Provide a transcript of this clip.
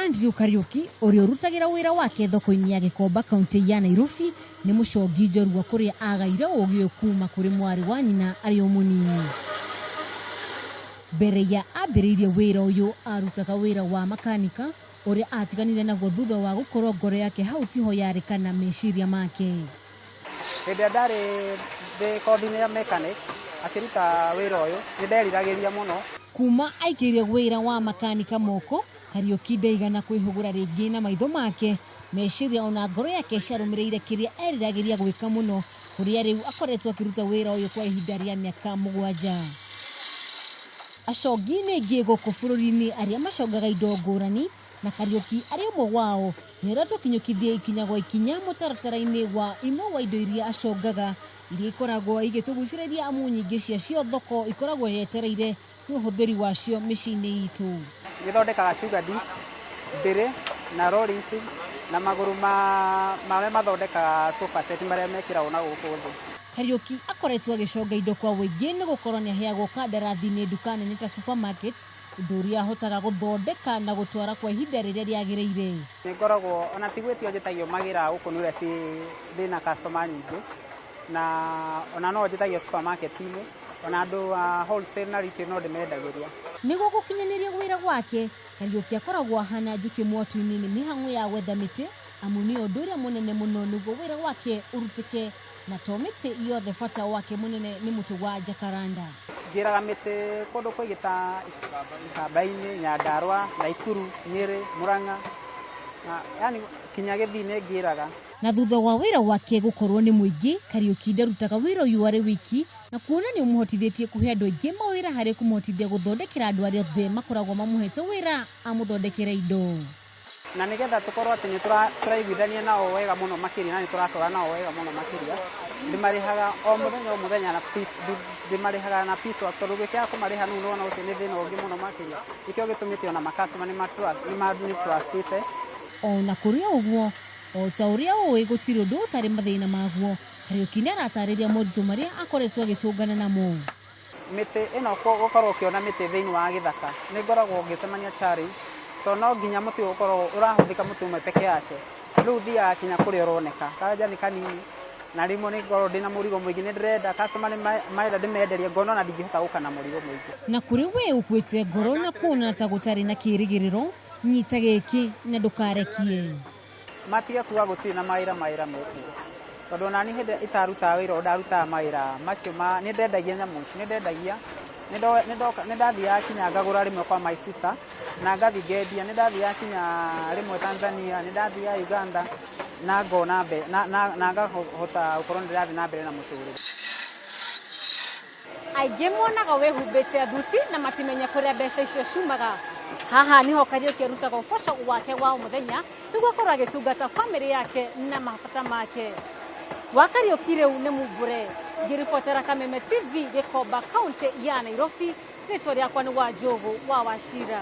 Andrew Kariuki uria urutagira wira wake thoko-ini ya Gikomba kaunti ya Nairobi ni mucogi njorua kuria agaire ugi kuma kuri mwari wa nyina ari munini. Mbere ya ambiririe wira uyu arutaga wira wa makanika uria atiganire naguo thutha wa gukorwo ngoro yake hau tiho yarikana meciria make. Hĩndĩ ndari kothi-ini ya mechanic akiruta wira uyu ni nderiragĩria muno. Kuma aikirie wira wa makanika moko, Kariuki ndaigana kwihugura ringi na maitho make, meciria ona ngoro yake ciarumireire kiria eriragĩria gwika muno, kuria riu akoretwo akiruta wira uyu kwa ihinda ria miaka 7. Acogi ningi guku bururi-ini aria macogaga indo ngurani, na Kariuki ari umwe wao nira tukinyukithie ikinya gwa ikinya mutaratara-ini wa imwe wa indo iria acogaga iria ikoragwo igitugucĩrĩria amu nyingĩ ciacio thoko ikoragwo yetereire ni uhuthiri wacio mĩciĩ-inĩ itu. Gĩthondekaga sugar disc, ndĩrĩ na rolling pin na magũrũ marĩa mathondekaga sofa set marĩa mekĩragwo na gũkũ thĩ. Kariuki akoretwo agicoga indo kwa wĩingĩ nĩ gũkorwo nĩ aheagwo kandarathi nĩ nduka nene ta supermarket, ũndũ ũrĩa ahotaga gũthondeka na gũtwara kwa ihinda rĩrĩa rĩagĩrĩire. Nĩ ngoragwo ona tigwĩtio njĩtagio magĩra gũkũ nĩ ũrĩa ndĩna customer nyingĩ, na ona no njĩtagio supermarket-inĩ, ona andũ a wholesale na retail no ndĩmendagĩria. Nĩguo gũkinyanĩria wĩra gwake, Kariuki akoragwo ahana njũkĩ mwatu-inĩ nĩ mĩhang'o ya gwetha mĩtĩ, amu nĩ ũndũ ũrĩa mũnene mũno nĩguo wĩra wake ũrutĩke, na to mĩtĩ yothe bata wake mũnene nĩ mũtĩ wa jacaranda. Ngĩraga mĩtĩ kũndũ kũingĩ ta Ikamba-inĩ, Nyandarua, Naikuru, Nyĩrĩ, Murang'a, yani kinya Gĩthii nĩ ngĩraga. Na thutha wa wĩra wake gũkorwo nĩ mũingĩ, Kariuki ndarutaga wĩra ũyũ arĩ wiki, na kuona nĩ ũmũhotithĩtie kũhe andũ aingĩ mawĩra harĩ kũmũhotithia gũthondekera andũ arĩa othe makoragwo mamũhete wĩra amũthondekere indo. Na nĩgetha tũkorwo atĩ nĩ tũraiguithania nao wega mũno makĩria na nĩ tũratwara nao wega mũno makĩria, ndĩmarĩhaga o mũthenya na piece, ndĩmarĩhaga na piece work, tondũ gĩkĩaga kũmarĩha nĩu nona ũcio nĩ thĩna ũngĩ mũno makĩria. Nĩkĩo gĩtũmĩte ona makastoma nĩ trustĩte. Ona kũrĩ ũguo, o ta ũrĩa ũĩ gũtirĩ ũndũ ũtarĩ mathĩna maguo, Kariuki nĩ aratarĩria moritũ marĩa akoretwo agĩtũngana namo. Mĩtĩ ĩno gũkorwo ũkĩona mĩtĩ thĩinĩ wa gĩthaka nĩ ngoragwo ngĩcemania challenge, tondũ no nginya mũtĩ ũkorwo ũrahũthĩka mũtĩ ũmwe peke yake. Rĩu thiaga kinya kũrĩa ũroneka kanja nĩ kanini, na rĩmwe nĩ ngorwo ndĩna mũrigo mũingĩ, nĩ ndĩrenda customer marenda ndĩmenderie, ngona na ndingĩhota gũka na mũrigo mũingĩ. Na kũrĩ we ũkuĩte ngoro na kuona ta gũtarĩ na kĩĩrĩgĩrĩro, nyita gĩkĩ na ndũkarekie. Matige kuga gũtirĩ na mawĩra mekuo, tondũ ona niĩ hĩndĩ itarutaga wĩra ndarutaga mawĩra macio nĩ ndendagia nyamũ ici, nĩ ndendagia, nĩ ndathiaga kinya ngagũra rĩmwe kwa my sister na ngathi ngendia, nĩ ndathiaga kinya rĩmwe Tanzania, nĩ ndathiaga Uganda na ngona na ngahota gũkorwo nĩ ndĩrathiĩ na mbere na mũtũrĩre. Aingĩ monaga wĩhumbĩte thuti na matimenya kũrĩa mbeca icio ciumaga. Haha niho Kariuki arutaga ũboco wake wa mũthenya nĩguo akorwo agĩtungata bamĩrĩ yake na mabata make. Wa Kariuki rĩu nĩ mumbũre, ngĩribotera Kameme TV Gikomba kaunti ya Nairobi, rĩtwa rĩakwa nĩ Wanjũgũ wa Wachira.